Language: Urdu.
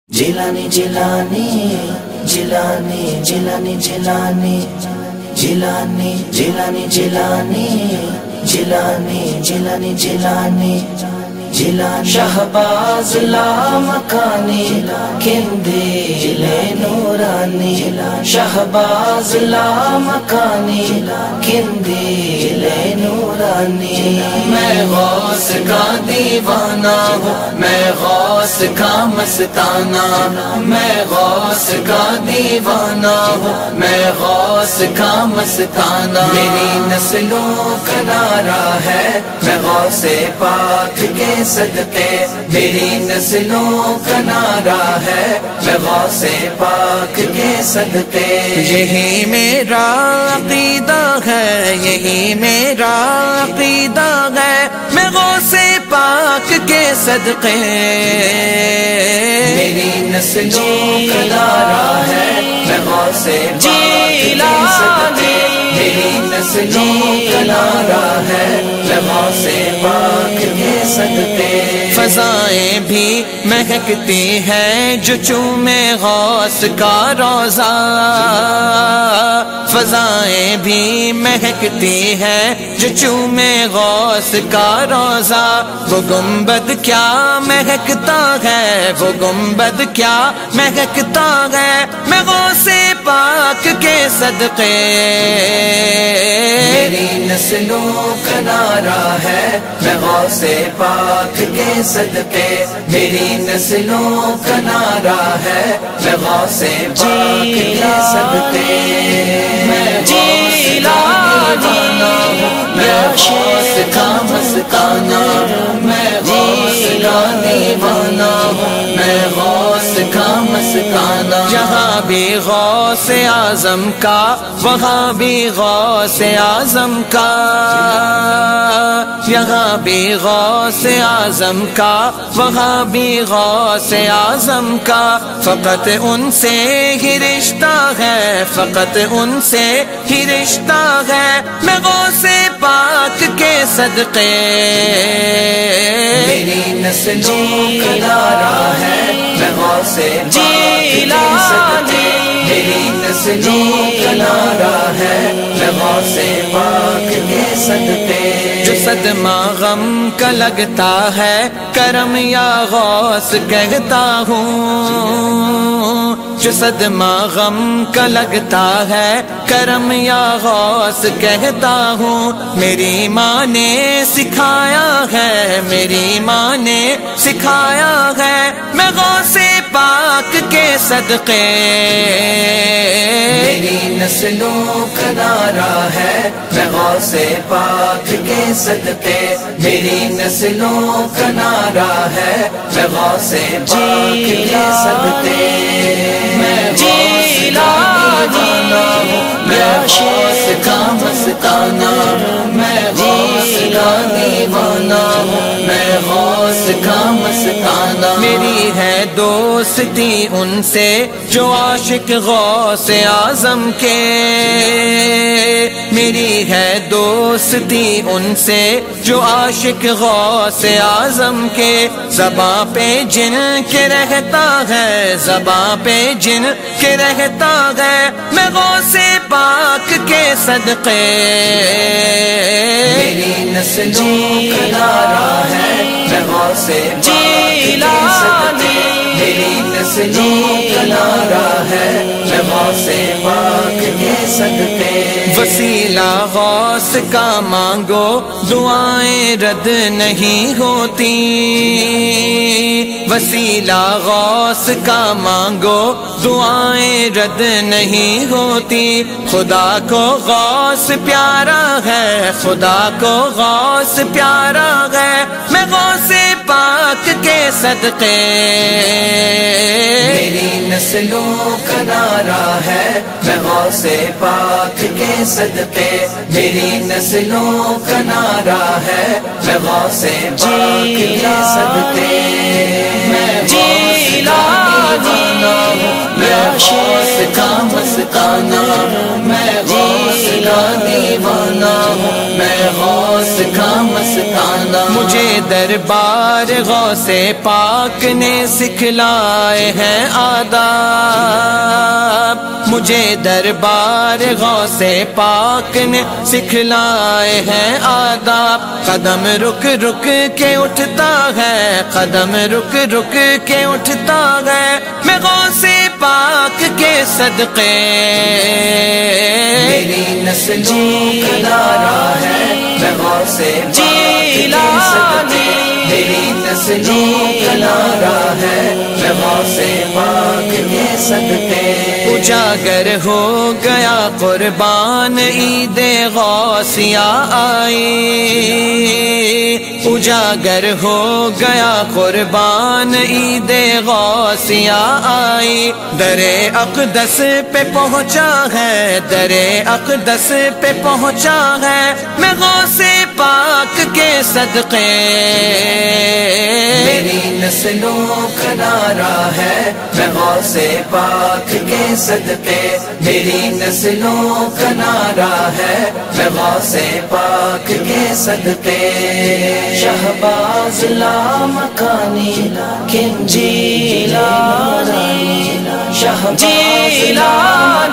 جیلانی جیلانی جیلانی جیلانی جیلانی جیلانی جیلانی جیلانی جیلانی جیلانی جیلانی جیلانی شہباز لامکانی قندیل نورانی شہباز لامکانی قندیل نورانی میں غوث کا دیوانہ ہوں، میں غوث کا مستانہ، میں غوث کا دیوانہ ہوں، میں غوث کا مستانہ، میری نسلوں کا نعرہ ہے میں غوث پاک کے صدقے، میری نسلوں کا نعرہ ہے میں غوث پاک کے صدقے، یہی میرا عقیدہ ہے، یہی میرا عقیدہ ہے، میں غوث پاک کے صدقے، میری نسلوں کا نعرہ ہے میں غوث پاک کے صدقے، میری نسلوں کا نعرہ ہے میں غوث پاک کے صدقے، فضائیں بھی مہکتی ہیں جو چومے غوث کا روضہ، فضائیں بھی مہکتی ہیں جو چومے غوث کا روضہ، وہ گنبد کیا مہکتا ہے، وہ گنبد کیا مہکتا ہے، میں غوث پاک کے صدقے، میری نسلوں کا نعرہ ہے میں غوث پاک کے صدقے، میری نسلوں کا نعرہ ہے میں غوث پاک کے صدقے، میں غوث کا دیوانہ ہوں، میں غوث کا مستانہ، میں غوث کا دیوانہ ہوں، میں غوث کا مستانہ، جہاں بھی غوث اعظم کا وہاں بھی غوث اعظم کا، یہاں بھی غوث اعظم کا وہاں بھی غوث اعظم کا، فقط ان سے ہی رشتہ ہے، فقط ان سے ہی رشتہ ہے، میں غوث پاک کے صدقے، میری نسلوں کا نعرہ ہے میں غوث پاک کے صدقے، میری نسلوں کا نعرہ ہے میں غوث پاک کے صدقے، جو صدمہ غم کا لگتا ہے کرم یا غوث کہتا ہوں، جو صدمہ غم کا لگتا ہے کرم یا غوث کہتا ہوں، میری ماں نے سکھایا ہے، میری ماں نے سکھایا ہے، میں غوث پاک کے صدقے، میری نسلوں کا نعرہ ہے میں غوث پاک کے صدقے، میری نسلوں کا نعرہ ہے میں غوث پاک کے صدقے، میں غوث کا دیوانہ ہوں، میں غوث کا مستانہ، میں غوث کا دیوانہ ہوں، میں غوث کا مستانہ، میری ہے دوستی ان سے جو عاشق غوث اعظم کے، میری ہے دوستی ان سے جو عاشق غوث اعظم کے، زباں پہ جن کے رہتا ہے، زباں پہ جن کے رہتا ہے، میں غوث پاک کے صدقے، میری نسلوں کا نعرہ ہے میں غوث پاک کے صدقے، میری نسلوں کا نعرہ ہے میں غوث پاک کے صدقے، وسیلہ غوث کا مانگو دعائیں رد نہیں ہوتی، وسیلہ غوث کا مانگو دعائیں رد نہیں ہوتی، خدا کو غوث پیارا ہے، خدا کو غوث پیارا ہے، میں غوث پاک کے صدقے، میری نسلوں کا نعرہ ہے میں غوث پاک کے صدقے، میری نسلوں کا نعرہ ہے میں غوث پاک کے صدقے، میں غوث کا دیوانہ ہوں، میں غوث کا مستانہ، میں غوث کا دیوانہ ہوں، میں غوث سکھا مستانہ، مجھے دربار غوث پاک نے سکھلائے ہیں آداب، مجھے دربار غوث پاک نے سکھلائے ہیں آداب، قدم رک رک کے اٹھتا ہے، قدم رک رک کے اٹھتا ہے، میں غوث پاک کے صدقے، میری نسلوں کا نعرہ ہے میں غوث پاک کے صدقے، میری نسلوں کا نعرہ ہے میں غوث پاک کے صدقے۔ اجاگر ہو گیا قربان عید غوثیہ آئی، اجاگر ہو گیا قربان عید غوثیہ آئی، در اقدس پہ پہنچا ہے، در اقدس پہ پہنچا ہے، میں غوث پاک کے صدقے، میری نسلوں کا نعرہ ہے میں غوث پاک کے صدقے، میری نسلوں کا نعرہ ہے میں غوث پاک کے صدقے۔ شہباز لامکانی کن جیلانی، شہباز لامکانی